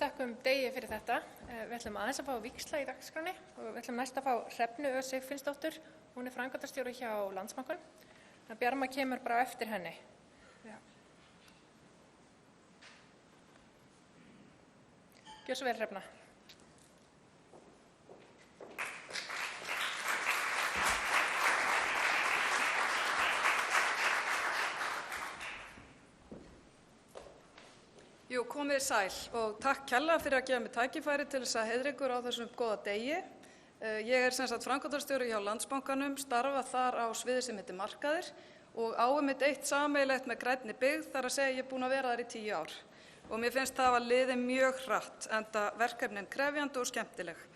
þökkum Degi fyrir þetta. Við ætlum aðeins að fá víxla í dagskránni og við ætlum næst að fá Hrefnu Ö. Sigfinnsdóttur. Hún er framkvæmdastjóri hjá Landsbankanum. Bjarma kemur bara á eftir henni. Já. Gjörðu svo vel, Hrefna. Jú, komið sæl og takk kærlega fyrir að gefa mér tækifæri til þess að heiðra ykkur á þessum góða degi. Ég er sem sagt framkvæmdastjóri hjá Landsbankanum, starfa þar á sviði sem heitir markaðir og á einmitt eitt sameiginlegt með grænni byggð, þar að segja ég er búin að vera þar í 10 ár. Og mér finnst það að liðið mjög hratt, enda verkefnin krefjandi og skemmtileg.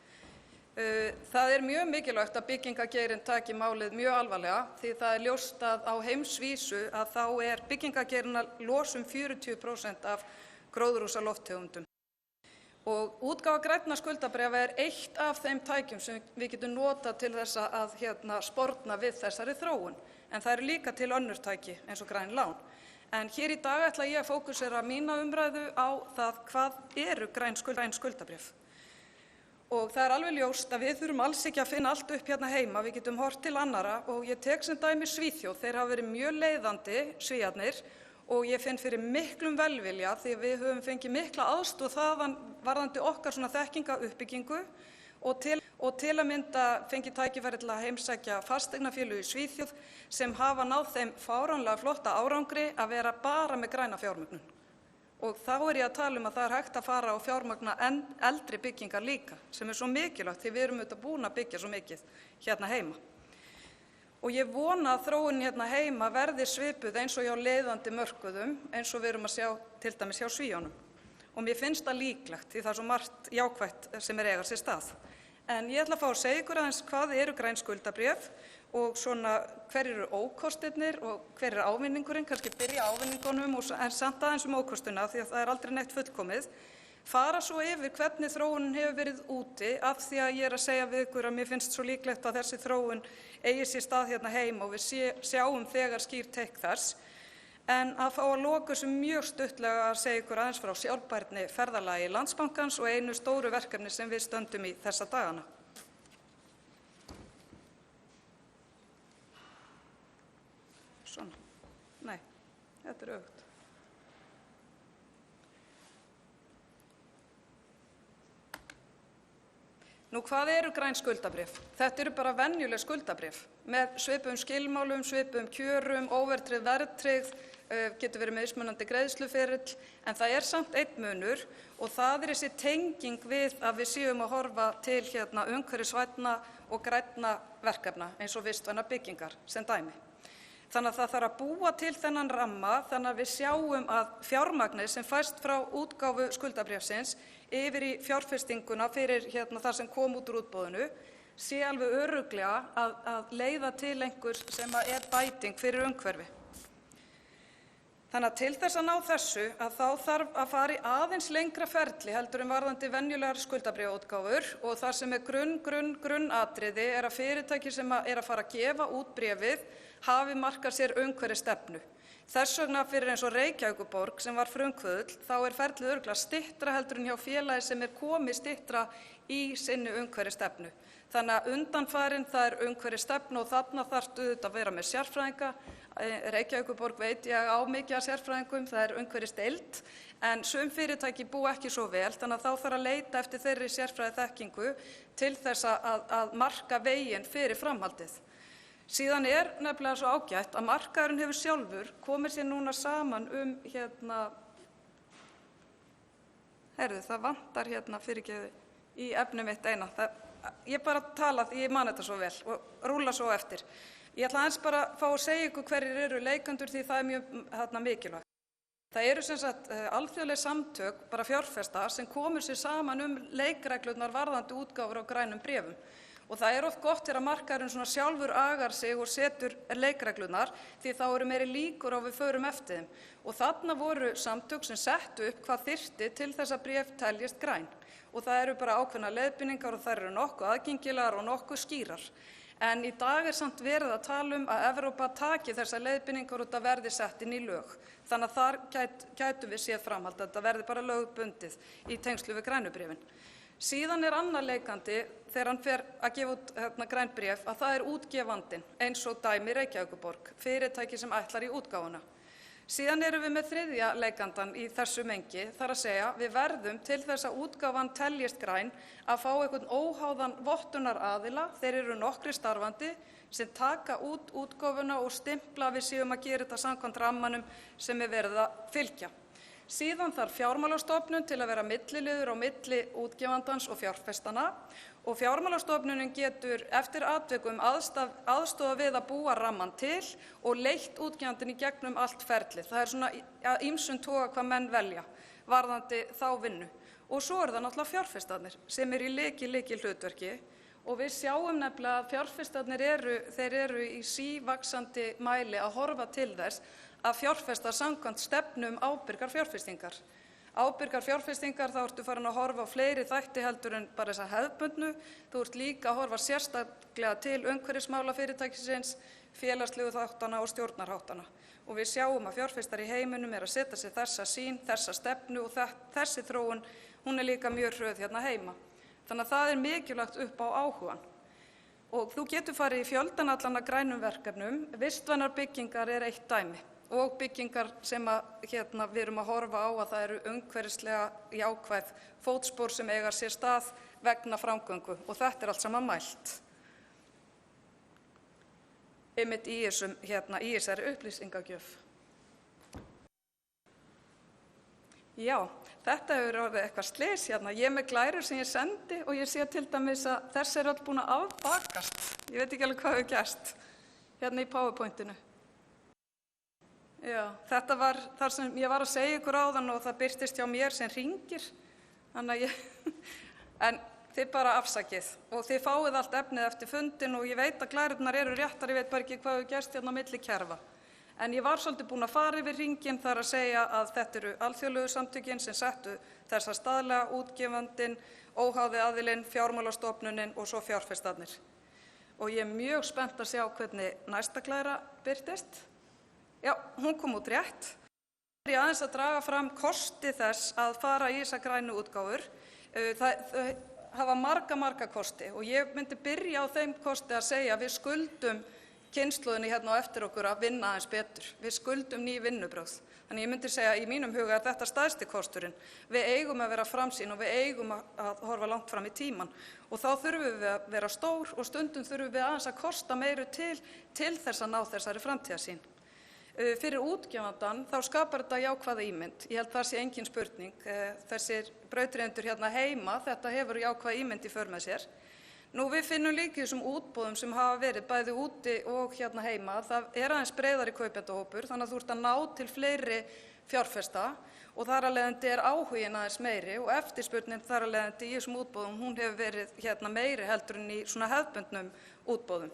Það er mjög mikilvægt að byggingageirinn taki málið mjög alvarlega því það er ljóst að á heimsvísu að þá er byggingageirinn að losa 40% af gróðurhúsalofttegundum. Og útgáfa grænna skuldabréfa er eitt af þeim tækjum sem við getum notað til þess að sporna við þessari þróun. En það eru líka til önnur tæki eins og græn lán. En hér í dag ætla ég að fókusera mína umræðu á það hvað eru græn skuldabréf. Og það er alveg ljóst að við þurfum alls ekki að finna allt upp hérna heima, við getum horft til annara og ég tek sem dæmi Svíþjóð, þeir hafa verið mjög leiðandi, Svíarnir, og ég finn fyrir miklum velvilja því við höfum fengið mikla aðstoð þaðan varðandi okkar svona þekkingaruppbyggingu og til að mynda fengið tækifæri til að heimsækja fasteignafélög í Svíþjóð sem hafa náð þeim fáránlega flotta árangri að vera bara með græna fjármögnun. Og þá er ég að tala að það er hægt að fara og fjármagna eldri byggingar líka, sem er svo mikilvægt því við erum auðvitað búin að byggja svo mikið hérna heima. Og ég vona að þróunin hérna heima verði svipuð eins og hjá leiðandi mörkuðum, eins og við erum að sjá til dæmis hjá Svíunum. Og mér finnst það líklegt því það er svo margt jákvætt sem er eiga sér stað. En ég ætla að fá að segja ykkur aðeins hvað eru græn skuldabréf og svona hver eru ókostirnir og hver er ávinningurinn, kannski byrja ávinningunum en samt aðeins ókostuna því að það er aldrei neitt fullkomið. Fara svo yfir hvernig þróunin hefur verið úti af því að ég er að segja við ykkur að mér finnst svo líklegt að þessi þróun eigi sér stað hérna heima og við sjáum þegar skýr teikn þess. En að fá að loka þessu mjög stuttlega að segja ykkur aðeins frá sjálfbærni ferðalagi Landsbankans og einu stóru verkefni sem við stöndum í þessa dagana. Svona, nei, þetta er öfugt. Nú, hvað eru græn skuldabréf? Þetta eru bara venjuleg skuldabréf með svipuðum skilmálum, svipuðum kjörum, óverðtryggð, verðtryggð, getur verið með mismunandi greiðsluferill, en það er samt einn munur og það er þessi tenging við að við séum að horfa til umhverfisvænna og grænna verkefna eins og vistvænar byggingar sem dæmi. Þannig að það þarf að búa til þennan ramma þannig að við sjáum að fjármagnið sem fæst frá útgáfu skuldabréfsins yfir í fjárfestinguna fyrir það sem kom út úr útboðinu sé alveg örugglega að leiða til einhvers sem er bæting fyrir umhverfi. Þannig að til þess að ná þessu að þá þarf að fara í aðeins lengra ferli heldur en varðandi venjulegar skuldabréfaútgáfur og það sem er grunnatriði er að fyrirtæki sem er að fara að gefa út bréfið hafi markað sér umhverfisstefnu. Þess vegna fyrir eins og Reykjavíkurborg sem var frumkvöðull þá er ferlið örugglega styttra heldur en hjá félagi sem er komið styttra í sinni umhverfisstefnu. Þannig að undanfarin það er umhverfisstefna og þarna þarftu auðvitað að vera með sérfræðinga. Reykjavíkurborg veit ég á mikið af sérfræðingum, það er umhverfisdeild, en sum fyrirtæki búa ekki svo vel, þannig að þá þarf að leita eftir þeirri sérfræðiþekkingu til þess að marka veginn fyrir framhaldið. Síðan er nefnilega svo ágætt að markaðurinn hefur sjálfur komið sér núna saman það vantar fyrirgefðu í efni mitt eina. Ég bara tala því ég man þetta svo vel og rúlla svo eftir. Ég ætla aðeins bara að fá að segja ykkur hverjir eru leikendur því það er mjög mikilvægt. Það eru sem sagt alþjóðleg samtök, bara fjárfesta, sem komur sér saman leikreglurnar varðandi útgáfur á grænum bréfum. Og það er oft gott þegar markaðurinn svona sjálfur agar sig og setur leikreglurnar því þá eru meiri líkur á við förum eftir þeim. Og þarna voru samtök sem settu upp hvað þyrfti til þess að bréf teljist græn. Og það eru bara ákveðnar leiðbeiningar og þær eru nokkuð aðgengilegar og nokkuð skýrar. En í dag samt verið að tala að Evrópa taki þessar leiðbeiningar og þetta verði sett inn í lög. Þannig að þar gætum við séð framhald að þetta verði bara lögbundið í tengslu við grænu bréfin. Síðan annar leikandi þegar hann fer að gefa út græn bréf að það útgefandinn eins og dæmi Reykjavíkurborg, fyrirtæki sem ætlar í útgáfuna. Síðan erum við með þriðja leikandan í þessu mengi, þar að segja við verðum til þess að útgáfan teljist græn að fá einhvern óháðan vottunaraðila, þeir eru nokkrir starfandi sem taka út útgáfuna og stimpla við séum að gera þetta samkvæmt rammanum sem verið að fylgja. Síðan þarf Fjármálastofnun til að vera milliliður á milli útgefandans og fjárfestana og Fjármálastofnunin getur eftir atvikum aðstoða við að búa ramman til og leitt útgefandinn í gegnum allt ferlið. Það svona að ýmsum toga hvað menn velja varðandi þá vinnu. Og svo það náttúrulega fjárfestarnir sem í lykil hlutverki og við sjáum nefnilega að fjárfestarnir eru í sívaxandi mæli að horfa til þess að fjárfesta samkvæmt stefnu ábyrgar fjárfestingar. Ábyrgar fjárfestingar, þá ertu farin að horfa á fleiri þætti heldur en bara þessa hefðbundnu. Þú ert líka að horfa sérstaklega til umhverfismála fyrirtækisins, félagslegu þáttana og stjórnarháttana. Og við sjáum að fjárfestar í heiminum að setja sér þessa sýn, þessa stefnu og þessi þróun, hún líka mjög hröð hérna heima. Þannig að það mikilvægt upp á áhugan. Og þú getur farið í fjöldan allan að grænum verkefnum, vistvænar byggingar eitt dæmi. Og byggingar sem við erum að horfa á að það eru umhverfislega jákvæð fótspor sem eiga sér stað vegna framgöngu og þetta allt saman mælt. Einmitt í þessari upplýsingagjöf. Já, þetta hefur orðið eitthvað slys hérna. Ég með glærur sem ég sendi og ég sé til dæmis að þessi öll búin að afbakast. Ég veit ekki alveg hvað hefur gerst hérna í PowerPointinu. Já, þetta var þar sem ég var að segja ykkur áðan og það birtist hjá mér sem hringir. Þannig en þið bara afsakið og þið fáið allt efnið eftir fundin og ég veit að glærurnar eru réttar, ég veit bara ekki hvað hefur gerst hérna á milli kerfa. En ég var svolítið búin að fara yfir hringinn þar að segja að þetta eru alþjóðlegu samtökin sem settu þessa staðlega, útgefandinn, óháði aðilinn, Fjármálastofnunin og svo fjárfestarnir. Og ég mjög spennt að sjá hvernig næsta glæra birtist. Já, hún kom út rétt. Ég aðeins að draga fram kosti þess að fara í þessa grænu útgáfur. Það hafa marga kosti og ég myndi byrja á þeim kosti að segja að við skuldum kynslóðinni hérna á eftir okkur að vinna aðeins betur. Við skuldum ný vinnubrögð. Þannig ég myndi segja í mínum huga þetta stærsti kosturinn. Við eigum að vera framsýn og við eigum að horfa langt fram í tíman. Og þá þurfum við að vera stór og stundum þurfum við aðeins að kosta meiru til þess að ná þessari framtíðarsýn. Fyrir útgefandann þá skapar þetta jákvæða ímynd. Ég held það sé engin spurning. Þessir brautryðjendur hérna heima, þetta hefur jákvæða ímynd í för með sér. Nú við finnum líka í þessum útboðum sem hafa verið bæði úti og hérna heima, það aðeins breiðari kaupendahópur, þannig að þú ert að ná til fleiri fjárfesta og þar af leiðandi áhuginn aðeins meiri og eftirspurnin þar af leiðandi í þessum útboðum, hún hefur verið hérna meiri heldur en í svona hefðbundnum útboðum.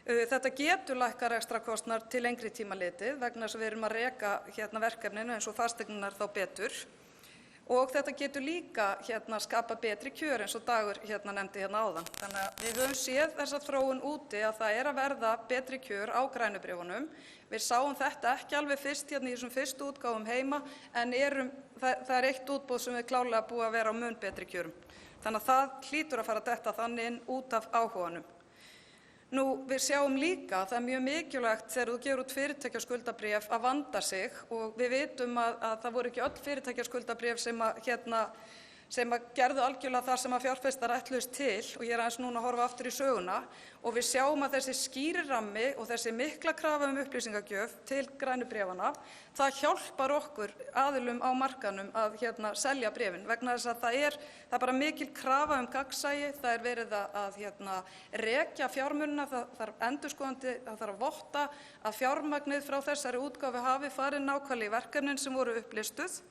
Þetta getur lækkað rekstrarkostnaðar til lengri tíma litið vegna þess að við erum að reka hérna verkefninu eins og fasteignarinnar þá betur. Og þetta getur líka skapa betri kjör eins og Dagur nefndi hérna áðan. Þannig að við höfum séð þessa þróun úti að það að verða betri kjör á grænu bréfunum. Við sáum þetta ekki alveg fyrst í þessum fyrstu útgáfum heima en það eitt útboð sem við klárlega búið að vera á mun betri kjörum. Þannig að það hlýtur að fara að detta þannig inn út af áhuganum. Nú, við sjáum líka að það mjög mikilvægt þegar þú gefur út fyrirtækjaskuldabréf að vanda sig og við vitum að það voru ekki öll fyrirtækjaskuldabréf sem gerðu algjörlega það sem að fjárfestar ætluðust til og ég aðeins núna að horfa aftur í söguna og við sjáum að þessi skýri rammi og þessi mikla krafa upplýsingagjöf til grænu bréfanna, það hjálpar okkur aðilum á markaðnum að selja bréfin vegna þess að það er bara mikil krafa gagnsæi, það verið að rekja fjármunina, það þarf endurskoðandi, það þarf að votta að fjármagnið frá þessari útgáfu hafi farið nákvæmlega í verkefnin sem voru upplistuð.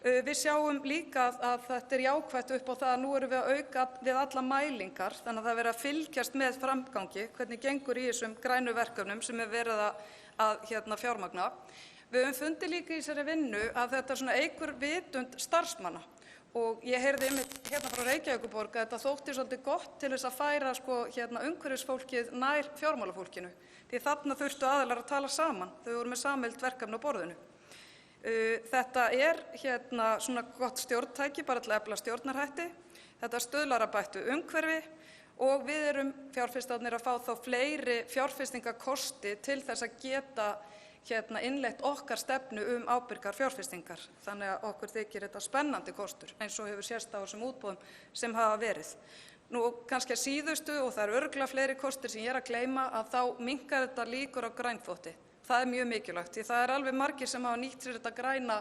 Við sjáum líka að þetta jákvætt upp á það að nú erum við að auka við alla mælingar, þannig að það verið að fylgjast með framgangi, hvernig gengur í þessum grænu verkefnum sem verið að fjármagna. Við höfum fundið líka í þessari vinnu að þetta eykur vitund starfsmanna Og ég heyrði einmitt hérna frá Reykjavíkurborg að þetta þótti svolítið gott til þess að færa umhverfisfólkið nær fjármálafólkinu. Því þarna þurftu aðilar að tala saman. Þau voru með sameiginlegt verkefni á borðinu. Þetta svona gott stjórntæki bara til að efla stjórnarhætti. Þetta stuðlar að bættu umhverfi og við erum fjárfestarnir að fá þá fleiri fjárfestingakosti til þess að geta innleitt okkar stefnu ábyrgar fjárfestingar. Þannig að okkur þykir þetta spennandi kostur eins og hefur sést á þessum útboðum sem hafa verið. Nú kannski að síðustu, og það eru örugglega fleiri kostir sem ég er að gleyma, að þá minnkar þetta líkur á grænþvotti. Það er mjög mikilvægt því það er alveg margir sem hafa nýtt sér þetta græna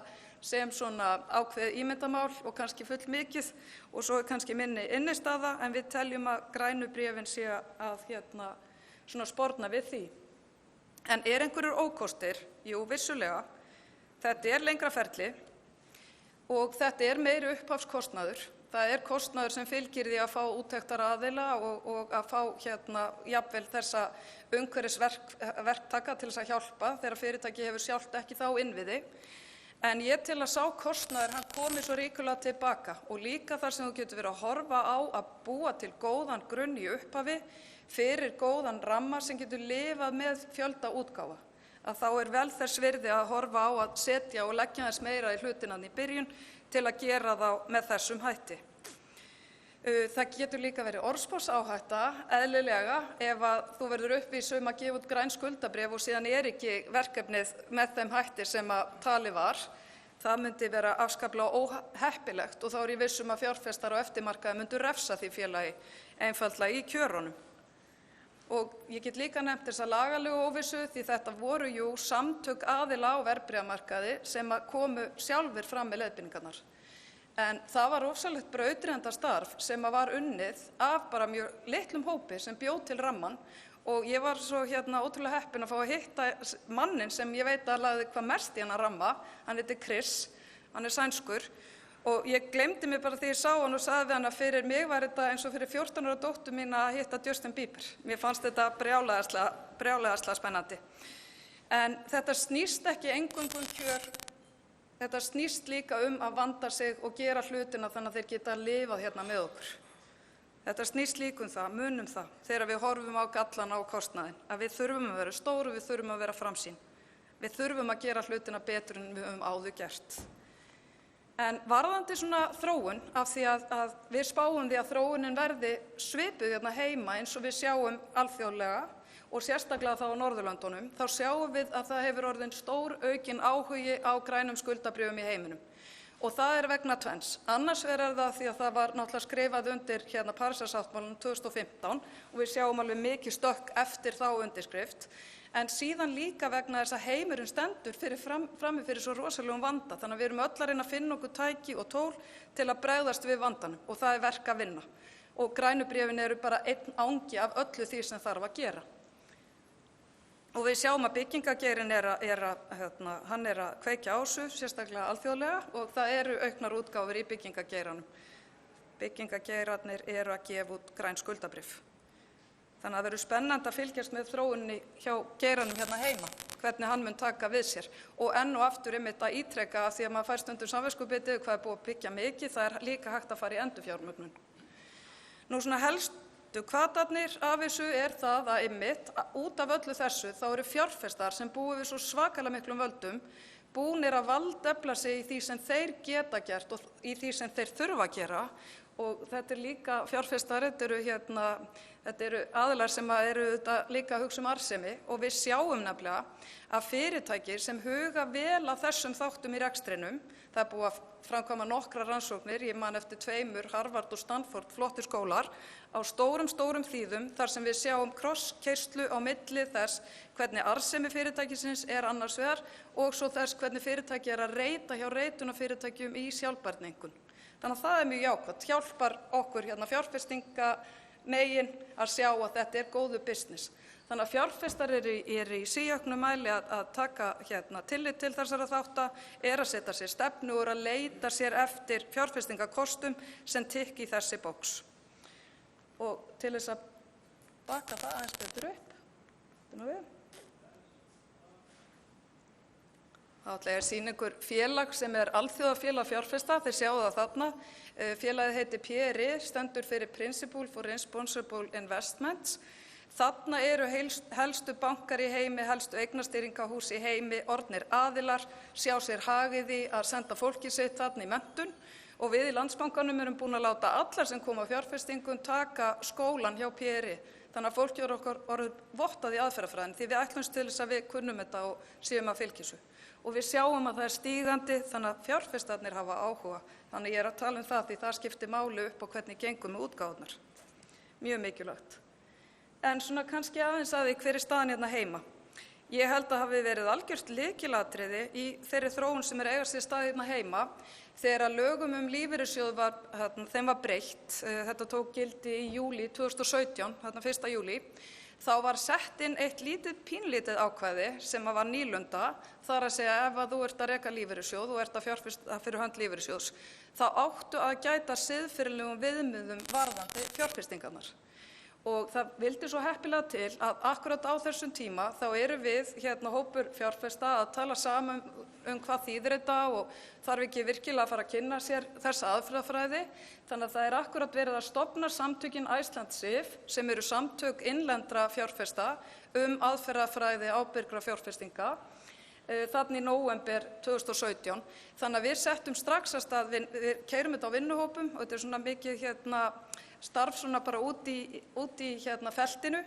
sem svona ákveðið ímyndamál og kannski full mikið og svo kannski minni innistaða, en við teljum að grænu bréfin sé að svona sporna við því. En einhverjir ókostir? Jú, vissulega. Þetta lengra ferli og þetta meiri upphafskostnaður. Það kostnaður sem fylgir því að fá úttekt og að fá jafnvel þessa umhverfisverktaka til þess að hjálpa þegar fyrirtæki hefur sjálft ekki þá innviði. En ég tel að sá kostnaður hann komi svo ríkulega tilbaka og líka þar sem þú getur verið að horfa á að búa til góðan grunn í upphafi fyrir góðan ramma sem getur lifað með fjölda útgáfa. Að þá vel þess virði að horfa á að setja og leggja þess meira í hlutina í byrjun til að gera þá með þessum hætti. Það getur líka verið orðsporsáhætta, eðlilega, ef að þú verður uppvís að gefa út græn skuldabréf og síðan ekki verkefnið með þeim hætti sem að talið var. Það myndi vera afskaplega óheppilegt og þá ég viss að fjárfestar á eftirmarkaði myndu refsa því félagi einfaldlega í kjörunum. Og ég get líka nefnt þessa lagalegu óvissu því þetta voru samtök aðila á verðbréfamarkaði sem komu sjálfir fram með leiðbeiningarnar. En það var ofsalegt brautryðjendastarf sem var unnið af bara mjög litlum hópi sem bjó til ramman og ég var svo ótrúlega heppin að fá að hitta mannin sem ég veit að lagði hvað mest í hennar ramma. Hann heitir Chris, hann sænskur. Og ég gleymdi mig bara því ég sá hann og sagði við hann að fyrir mig var þetta eins og fyrir 14 ára dóttur mín að hitta Justin Bieber. Mér fannst þetta brjálæðislega spennandi. En þetta snýst ekki eingöngu kjör, þetta snýst líka að vanda sig og gera hlutina þannig að þeir geta lifað með okkur. Þetta snýst líka það, munum það, þegar við horfum á gallana og kostnaðinn, að við þurfum að vera stór og við þurfum að vera framsýn. Við þurfum að gera hlutina betur en við höfum áður gert. En varðandi svona þróun, af því að við spáum því að þróunin verði svipuð heima eins og við sjáum alþjóðlega og sérstaklega þá á Norðurlöndunum, þá sjáum við að það hefur orðin stór aukinn áhugi á grænum skuldabréfum í heiminum. Og það vegna tvenns. Annars vegar það því að það var náttúrulega skrifað undir Parísarsáttmálanum 2015 og við sjáum alveg mikið stökk eftir þá undirskrift. En síðan líka vegna þess að heimurinn stendur frammi fyrir svo rosalegum vanda. Þannig að við erum öll að reyna að finna okkur tæki og tól til að bregðast við vandanum og það verk að vinna. Og grænu bréfin eru bara einn angi af öllu því sem þarf að gera. Og við sjáum að byggingageirinn hann að kveikja á þessu, sérstaklega alþjóðlega, og það auknar útgáfur í byggingageiranum. Byggingageirarnir að gefa út græn skuldabréf. Þannig að það verður spennandi að fylgjast með þróuninni hjá geiranum heima, hvernig hann mun taka við sér. Og enn og aftur að ítreka að því að maður fær stundum samviskubitið hvað búið að byggja mikið, það líka hægt að fara í endurfjármögnun. Nú svona helstu hvatarnir af þessu það að út af öllu þessu þá eru fjárfestar sem búi við svo svakalega miklum völdum búnir að valdefla sig í því sem þeir geta gert og í því sem þeir þurfa að gera. Og þetta líka fjárfestar, þetta eru aðilar sem eru líka að hugsa arðsemi og við sjáum nefnilega að fyrirtæki sem huga vel að þessum þáttum í rekstrinum, það búið að framkvæma nokkrar rannsóknir, ég man eftir 2, Harvard og Stanford, flottir skólar, á stórum þýðum þar sem við sjáum krosskeyrslu á milli þess hvernig arðsemi fyrirtækisins annars vegar og svo þess hvernig fyrirtæki að reyta hjá reitunarfyrirtækjum í sjálfbærningun. Þannig að það mjög jákvætt, hjálpar okkur fjárfestingamegin að sjá að þetta góður business. Þannig að fjárfestar í síauknum mæli að taka tillit til þessara þátta, að setja sér stefnu og að leita sér eftir fjárfestingakostum sem tikka í þessi box. Og til þess að baka það aðeins betur upp, Það er sýningur félag sem alþjóðafélag fjárfesta, þeir sjáu það þarna. Félagið heitir PRI, stendur fyrir Principle for Responsible Investments. Þarna eru helstu bankar í heimi, helstu eignastýringahús í heimi, orðnir aðilar, sjá sér hag í því að senda fólki sitt þarna í menntun og við í Landsbankanum erum búin að láta allar sem koma á fjárfestingum taka skólan hjá PRI. Þannig að fólki okkar orðið vottað í aðferðafræðinni því við ætlumst til þess að við kunnum þetta og séum að fylgja þessu. Og við sjáum að það er stígandi þannig að fjárfestarnir hafa áhuga. Þannig ég er að tala um það því það skiptir máli upp á hvernig gengum með útgáfurnar. Mjög mikilvægt. En svona kannski aðeins að því hver staðan hérna heima. Ég held að hafi verið algjört lykilatriði í þeirri þróun sem eiga sér stað hérna heima þegar lögum lífeyrissjóð þeim var breytt. Þetta tók gildi í júlí 2017, 1. júlí. Þá var sett inn eitt pínlítið ákvæði sem var nýlunda, þar að segja ef að þú ert að reka lífeyrissjóð og ert að fjárfesta fyrir hönd lífeyrissjóðs, þá áttu að gæta siðferðilegum viðmiðum varðandi fjárfestingarnar. Og það vildi svo heppilega til að akkurat á þessum tíma þá erum við hópur fjárfesta að tala saman hvað þýðir þetta og þarf ekki virkilega að fara að kynna sér þessa aðferðafræði. Þannig að það er akkurat verið að stofna samtökin Iceland SIF sem eru samtök innlendra fjárfesta aðferðafræði ábyrgra fjárfestinga. Þarna í nóvember 2017. Þannig að við settum strax að stað, við keyrum þetta á vinnuhópum og þetta er svona mikið starf svona bara út í feltinu,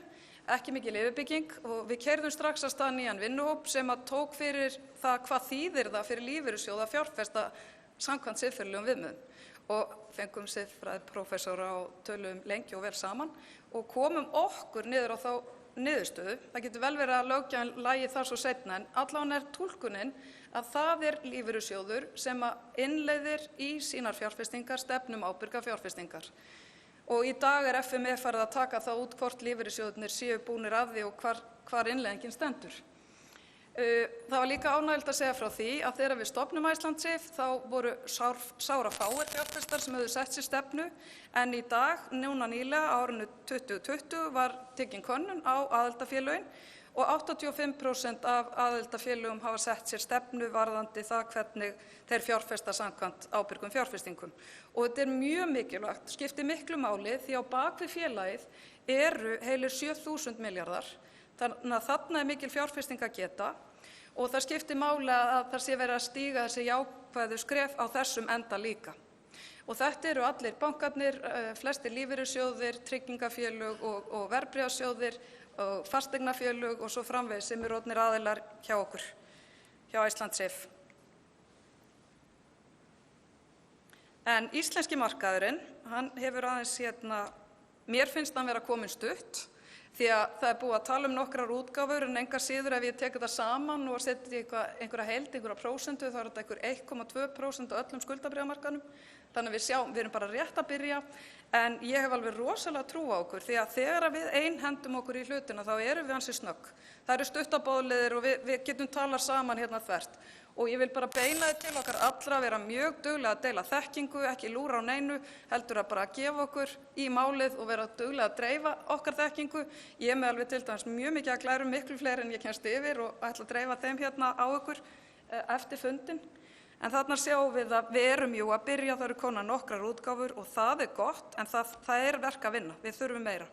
ekki mikil yfirbygging og við keyrðum strax að stað nýjan vinnuhóp sem að tók fyrir það hvað þýðir það fyrir lífeyrissjóð að fjárfesta samkvæmt siðferðilegum viðmiðum og fengum siðfræðiprófessora og töluðum lengi og vel saman og komum okkur niður á þá niðurstöðu. Það getur vel verið að löggjafinn lagi það svo seinna en allavega túlkunin að það lífeyrissjóður sem að innleiðir í sínar fjárfestingar stefnum ábyrga fjárfestingar. Og í dag FME farið að taka það út hvort lífeyrissjóðirnir séu búnir að því og hvar innleiðingin stendur. Það var líka ánægjulegt að segja frá því að þegar við stofnum Iceland SIF þá voru sárafáir fjárfestar sem höfðu sett sér stefnu en í dag, núna nýlega á árinu 2020 var tekin könnun á aðildarfélögin og 85% af aðildarfélögum hafa sett sér stefnu varðandi það hvernig þeir fjárfesta samkvæmt ábyrgum fjárfestingum. Og þetta er mjög mikilvægt, skiptir miklu máli því á bak við félagið eru heilir 7.000 milljarðar. Þannig að þarna er mikil fjárfesting að geta og það skiptir máli að það sé verið að stíga þessi jákvæðu skref á þessum enda líka. Og þetta eru allir bankarnir, flestir lífeyrissjóðir, tryggingafélög og verðbréfasjóðir og fasteignafélög og svo framvegis sem eru orðnir aðilar hjá okkur, hjá Iceland SIF. En íslenski markaðurinn, hann hefur aðeins mér finnst hann vera kominn stutt því að það er búið að tala nokkrar útgáfur en engar síður ef ég tek þetta saman og setja einhverja heild, einhverja prósentu, þá er þetta einhver 1,2% á öllum skuldabréfamarkaðnum. Þannig að við erum bara rétt að byrja en ég hef alveg rosalega trú á okkur því að þegar við einhendum okkur í hlutina þá erum við ansi snögg. Það eru stuttabóðleiðir og við getum talað saman þvert. Og ég vil bara beina til okkar allra að vera mjög duglega að deila þekkingu, ekki lúra á neinu, heldur að bara gefa okkur í málið og vera duglega að dreifa okkar þekkingu. Ég er með alveg til dæmis mjög mikið að glærum, miklu fleiri en ég kemst yfir og ætla að dreifa þeim á okkur eftir fundin. En þarna sjáum við að við erum að byrja, það eru komnar nokkrar útgáfur og það er gott en það er verk að vinna, við þurfum meira.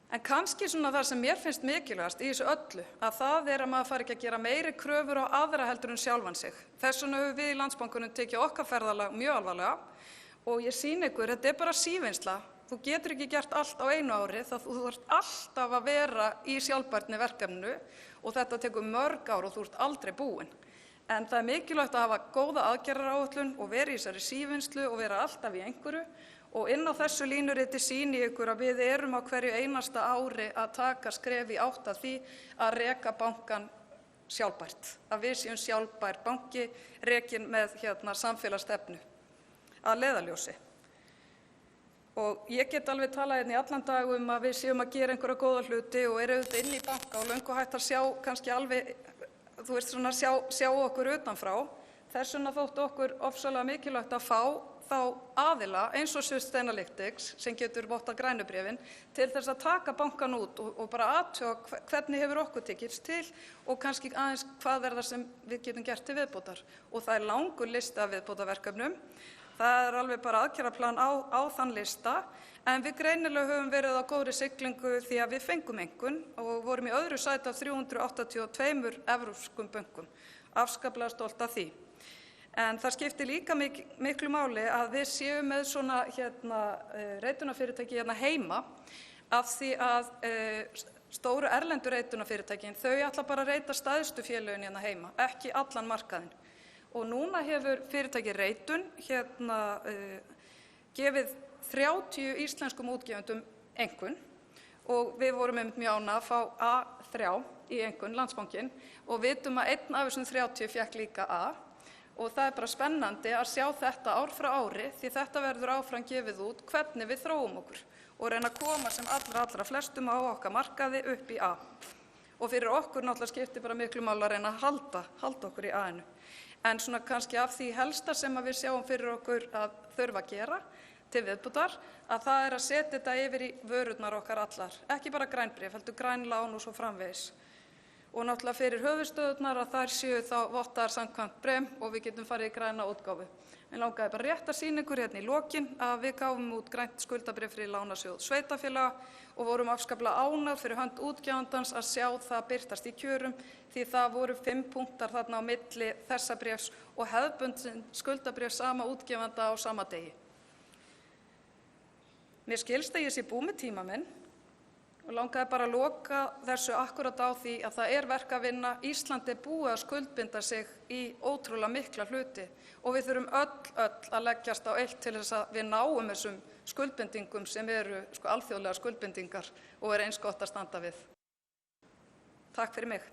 En kannski svona það sem mér finnst mikilvægast í þessu öllu að það er að maður fari ekki að gera meiri kröfur á aðra heldur en sjálfan sig. Þess vegna höfum við í Landsbankanum tekið okkar ferðalag mjög alvarlega og ég sýni ykkur, þetta er bara sívinnsla. Þú getur ekki gert allt á einu ári, þú ert alltaf að vera í sjálfbærni verkefninu og þetta tekur mörg ár og þú ert aldrei búinn. En það er mikilvægt að hafa góða aðgerðaráætlun og vera í þessari sívinnslu og vera alltaf í einhverju. Og inn á þessu línuriti sýni ykkur að við erum á hverju einasta ári að taka skref í átt að því að reka bankann sjálfbært. Að við séum sjálfbær banki rekinn með samfélagsstefnu að leiðarljósi. Og ég get alveg talað í allan dag að við séum að gera einhverja góða hluti og eru auðvitað inn í banka og löngu hægt að sjá kannski alveg, sjá okkur utanfrá. Þess vegna þótti okkur ofsalega mikilvægt að fá þá aðila eins og Sustainalytics sem getur vottað grænu bréfin til þess að taka bankann út og bara athuga hvernig hefur okkur tekist til og kannski aðeins hvað það sem við getum gert til viðbótar. Og það langur listi af viðbótarverkefnum. Það alveg bara aðgerðaplan á þann lista, en við greinilega höfum verið á góðri siglingu því að við fengum einkunn og vorum í öðru sæti af 382 evrópskum bönkum. Afskaplega stolt af því. En það skiptir líka miklu máli að við séum með svona reitunarfyrirtæki heima af því að stóru erlendu reitunarfyrirtækin, þau ætla bara að reita stærstu félögin heima, ekki allan markaðinn. Og núna hefur fyrirtæki Reitun gefið 30 íslenskum útgefendum einkunn og við vorum mjög ánægð að fá A3 í einkunn, Landsbankinn, og vitum að einn af þessum 30 fékk líka A. Og það bara spennandi að sjá þetta ár frá ári því þetta verður áfram gefið út hvernig við þróum okkur og reyna að koma sem allra flestum á okkar markaði upp í A. Og fyrir okkur náttúrulega skiptir bara miklu máli að reyna að halda okkur í A-inu. En svona kannski af því helsta sem við sjáum fyrir okkur að þurfa að gera til viðbótar, að það að setja þetta yfir í vörurnar okkar allar. Ekki bara grænbréf, heldur grænlán og svo framvegis. Og náttúrulega fyrir höfuðstöðurnar að þær séu þá vottaðar samkvæmt BREM og við getum farið í græna útgáfu. En langaði bara rétt að sýna ykkur í lokin að við gáfum út grænt skuldabréf fyrir Lánasjóð sveitarfélaga og vorum afskaplega ánægð fyrir hönd útgefandans að sjá það birtast í kjörum því það voru 5 punktar þarna á milli þessa bréfs og hefðbundin skuldabréf sama útgefanda á sama degi. Mér skilst að ég sé búið með tíma minn og langaði bara að loka þessu akkurat á því að það verk að vinna. Ísland búið að skuldbinda sig í ótrúlega mikla hluti og við þurfum öll að leggjast á eitt til þess að við náum þessum skuldbindingum sem eru alþjóðlega skuldbindingar og eins gott að standa við. Takk fyrir mig.